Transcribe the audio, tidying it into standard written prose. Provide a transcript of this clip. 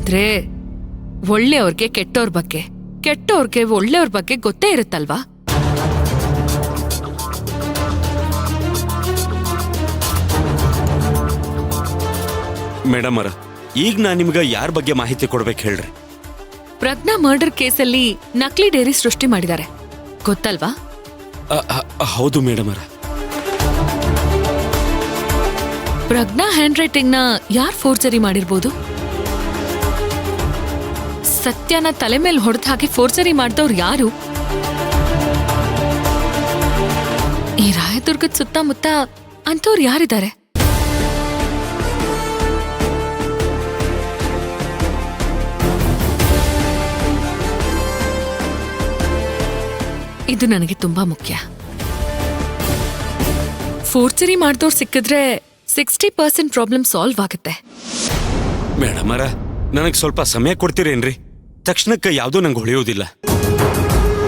ಆದ್ರೆ ಒಳ್ಳೆಯವ್ರಿಗೆ ಕೆಟ್ಟೋರ್ ಬಗ್ಗೆ, ಕೆಟ್ಟೋರ್ಗೆ ಒಳ್ಳೆಯವ್ರ ಬಗ್ಗೆ ಗೊತ್ತೇ ಇರುತ್ತಲ್ವಾ? ಮೇಡಮ್ ಅವರ, ಈಗ ನಾನು ನಿಮ್ಗೆ ಯಾರ ಬಗ್ಗೆ ಮಾಹಿತಿ ಕೊಡ್ಬೇಕು ಹೇಳ್ರಿ? ಪ್ರಜ್ಞಾ ಮರ್ಡರ್ ಕೇಸಲ್ಲಿ ನಕಲಿ ಡೈರಿ ಸೃಷ್ಟಿ ಮಾಡಿದ್ದಾರೆ, ಗೊತ್ತಲ್ವಾ? ಹೌದು ಮೇಡಮ್ ಅವರ. ಪ್ರಜ್ಞಾ ಹ್ಯಾಂಡ್ ರೈಟಿಂಗ್ ನ ಯಾರ್ ಫೋರ್ಜರಿ ಮಾಡಿರ್ಬೋದು? ಸತ್ಯನ ತಲೆ ಮೇಲೆ ಹೊಡೆದ ಹಾಗೆ ಫೋರ್ಜರಿ ಮಾಡಿದವ್ರು ಯಾರು? ಈ ರಾಯದುರ್ಗದ ಸುತ್ತಮುತ್ತ ಅಂತವ್ರು ಯಾರಿದ್ದಾರೆ? ಇದು ನನಗೆ ತುಂಬಾ ಮುಖ್ಯ. ಫೋರ್ಜರಿ ಮಾಡಿದವ್ರು ಸಿಕ್ಕಿದ್ರೆ 60% ಪ್ರಾಬ್ಲಮ್ ಸಾಲ್ವ್ ಆಗುತ್ತೆ. ಮೇಡಮ್ ಅವರ, ನನಗೆ ಸ್ವಲ್ಪ ಸಮಯ ಕೊಡ್ತೀರೇನ್ರಿ? ತಕ್ಷಣಕ್ಕೆ ಯಾವುದೂ ನಂಗೆ ಹೊಳೆಯೋದಿಲ್ಲ.